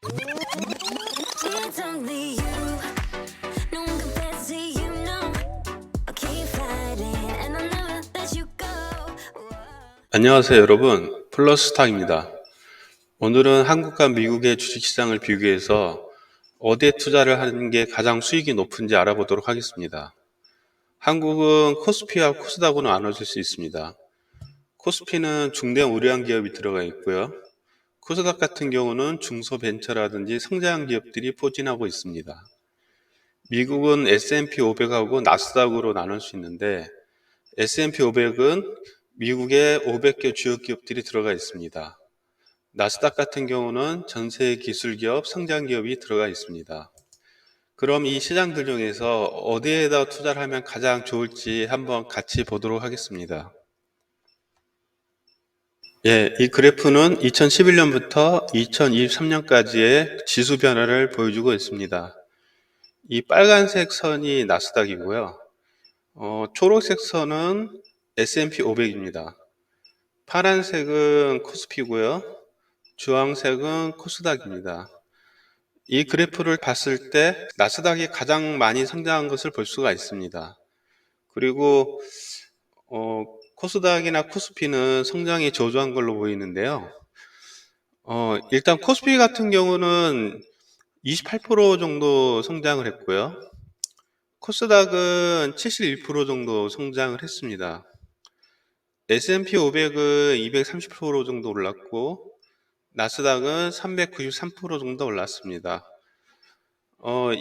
It's only you. No one compares to you, no. I'll keep fighting, and I'll never let you go. Whoa. 안녕하세요 여러분, 플러스탁입니다. 오늘은 한국과 미국의 주식시장을 비교해서 어디에 투자를 하는 게 가장 수익이 높은지 알아보도록 하겠습니다. 한국은 코스피와 코스닥으로 나눠질 수 있습니다. 코스피는 중대형 우량 기업이 들어가 있고요. 코스닥 같은 경우는 중소벤처라든지 성장한 기업들이 포진하고 있습니다. 미국은 S&P 500하고 나스닥으로 나눌 수 있는데 S&P 500은 미국의 500개 주요 기업들이 들어가 있습니다. 나스닥 같은 경우는 전세 기술기업, 성장기업이 들어가 있습니다. 그럼 이 시장들 중에서 어디에다 투자를 하면 가장 좋을지 한번 같이 보도록 하겠습니다. 이 그래프는 2011년부터 2023년까지의 지수 변화를 보여주고 있습니다. 이 빨간색 선이 나스닥이고요. 초록색 선은 S&P 500입니다. 파란색은 코스피고요. 주황색은 코스닥입니다. 이 그래프를 봤을 때 나스닥이 가장 많이 성장한 것을 볼 수가 있습니다. 그리고 코스닥이나 코스피는 성장이 저조한 걸로 보이는데요. 일단 코스피 같은 경우는 28% 정도 성장을 했고요. 코스닥은 71% 정도 성장을 했습니다. S&P 500은 230% 정도 올랐고 나스닥은 393% 정도 올랐습니다.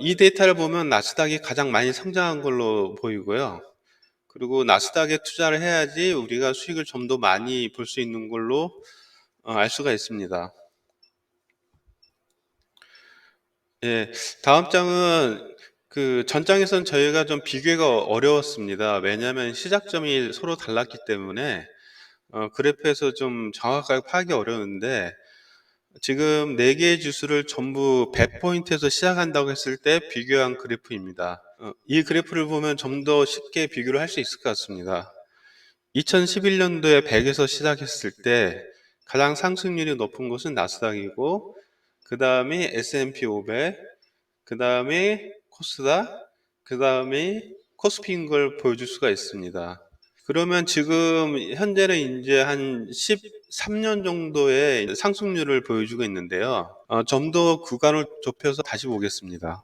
이 데이터를 보면 나스닥이 가장 많이 성장한 걸로 보이고요. 그리고 나스닥에 투자를 해야지 우리가 수익을 좀 더 많이 볼 수 있는 걸로 알 수가 있습니다. 예, 다음 장은 그 전장에선 저희가 좀 비교가 어려웠습니다. 왜냐하면 시작점이 서로 달랐기 때문에 그래프에서 좀 정확하게 파악이 어려운데 지금 4개의 지수를 전부 100포인트에서 시작한다고 했을 때 비교한 그래프입니다. 이 그래프를 보면 좀 더 쉽게 비교를 할 수 있을 것 같습니다. 2011년도에 100에서 시작했을 때 가장 상승률이 높은 곳은 나스닥이고 그 다음에 S&P 500, 그 다음에 코스닥, 그 다음에 코스피인 걸 보여줄 수가 있습니다. 그러면 지금 현재는 이제 한 13년 정도의 상승률을 보여주고 있는데요. 좀 더 구간을 좁혀서 다시 보겠습니다.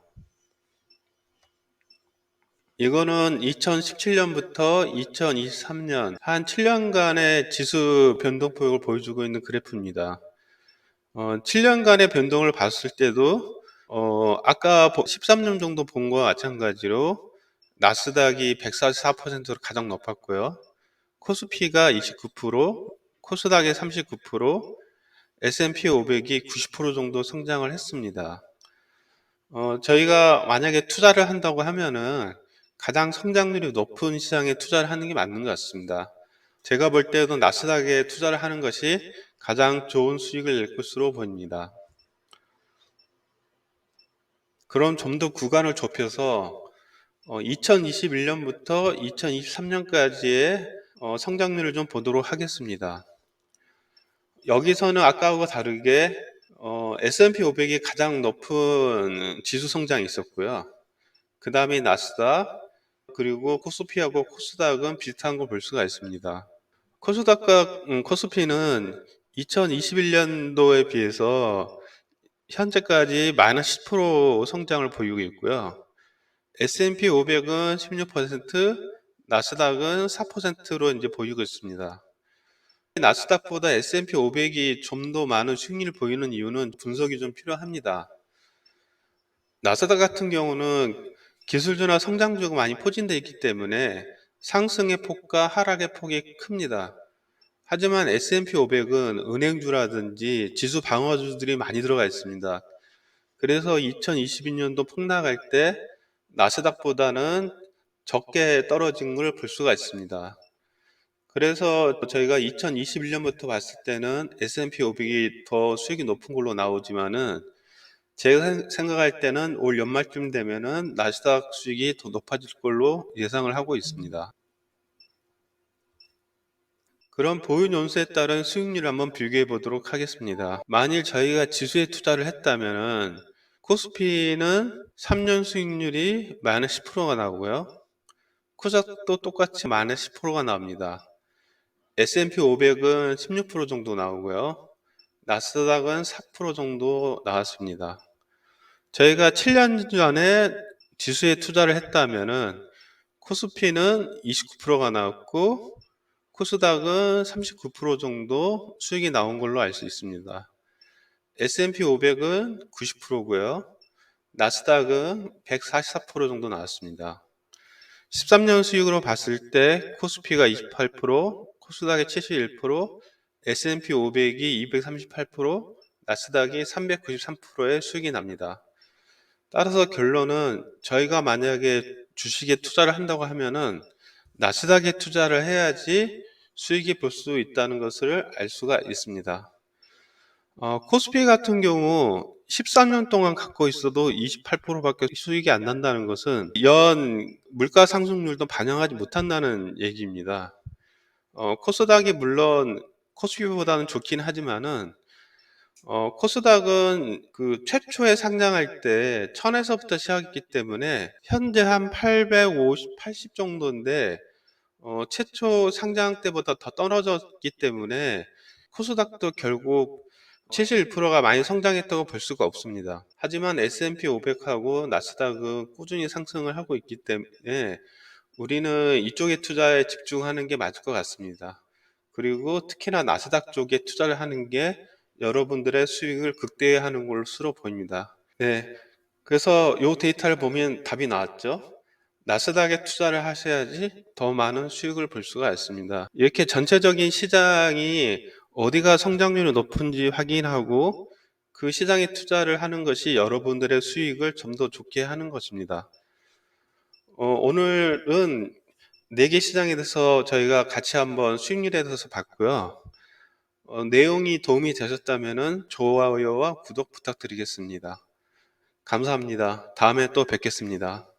이거는 2017년부터 2023년 한 7년간의 지수 변동폭을 보여주고 있는 그래프입니다. 7년간의 변동을 봤을 때도 아까 13년 정도 본 거와 마찬가지로 나스닥이 144%로 가장 높았고요. 코스피가 29%, 코스닥이 39%, S&P 500이 90% 정도 성장을 했습니다. 저희가 만약에 투자를 한다고 하면은 가장 성장률이 높은 시장에 투자를 하는 게 맞는 것 같습니다. 제가 볼 때도 나스닥에 투자를 하는 것이 가장 좋은 수익을 낼 것으로 보입니다. 그럼 좀 더 구간을 좁혀서 2021년부터 2023년까지의 성장률을 좀 보도록 하겠습니다. 여기서는 아까와 다르게 S&P 500이 가장 높은 지수 성장이 있었고요. 그 다음에 나스닥, 그리고 코스피하고 코스닥은 비슷한 걸 볼 수가 있습니다. 코스닥과 코스피는 2021년도에 비해서 현재까지 마이너스 10% 성장을 보이고 있고요. S&P 500은 16%, 나스닥은 4%로 이제 보이고 있습니다. 나스닥보다 S&P 500이 좀 더 많은 수익률을 보이는 이유는 분석이 좀 필요합니다. 나스닥 같은 경우는 기술주나 성장주가 많이 포진되어 있기 때문에 상승의 폭과 하락의 폭이 큽니다. 하지만 S&P 500은 은행주라든지 지수 방어주들이 많이 들어가 있습니다. 그래서 2022년도 폭락할 때 나스닥보다는 적게 떨어진 걸 볼 수가 있습니다. 그래서 저희가 2021년부터 봤을 때는 S&P 500이 더 수익이 높은 걸로 나오지만은 제가 생각할 때는 올 연말쯤 되면은 나스닥 수익이 더 높아질 걸로 예상을 하고 있습니다. 그럼 보유 연수에 따른 수익률을 한번 비교해 보도록 하겠습니다. 만일 저희가 지수에 투자를 했다면 코스피는 3년 수익률이 마이너스 10%가 나오고요. 코스닥도 똑같이 마이너스 10%가 나옵니다. S&P 500은 16% 정도 나오고요. 나스닥은 4% 정도 나왔습니다. 저희가 7년 전에 지수에 투자를 했다면은 코스피는 29%가 나왔고 코스닥은 39% 정도 수익이 나온 걸로 알 수 있습니다. S&P 500은 90%고요. 나스닥은 144% 정도 나왔습니다. 13년 수익으로 봤을 때 코스피가 28%, 코스닥이 71%, S&P 500이 238%, 나스닥이 393%의 수익이 납니다. 따라서 결론은 저희가 만약에 주식에 투자를 한다고 하면은 나스닥에 투자를 해야지 수익이 볼 수 있다는 것을 알 수가 있습니다. 코스피 같은 경우 13년 동안 갖고 있어도 28%밖에 수익이 안 난다는 것은 연 물가 상승률도 반영하지 못한다는 얘기입니다. 코스닥이 물론 코스피보다는 좋긴 하지만은 코스닥은 그 최초에 상장할 때 1000에서부터 시작했기 때문에 현재 한 850, 80 정도인데 최초 상장 때보다 더 떨어졌기 때문에 코스닥도 결국 71%가 많이 성장했다고 볼 수가 없습니다. 하지만 S&P 500하고 나스닥은 꾸준히 상승을 하고 있기 때문에 우리는 이쪽에 투자에 집중하는 게 맞을 것 같습니다. 그리고 특히나 나스닥 쪽에 투자를 하는 게 여러분들의 수익을 극대화하는 것으로 보입니다. 네. 그래서 이 데이터를 보면 답이 나왔죠. 나스닥에 투자를 하셔야지 더 많은 수익을 볼 수가 있습니다. 이렇게 전체적인 시장이 어디가 성장률이 높은지 확인하고 그 시장에 투자를 하는 것이 여러분들의 수익을 좀 더 좋게 하는 것입니다. 오늘은 4개 시장에 대해서 저희가 같이 한번 수익률에 대해서 봤고요. 내용이 도움이 되셨다면 좋아요와 구독 부탁드리겠습니다. 감사합니다. 다음에 또 뵙겠습니다.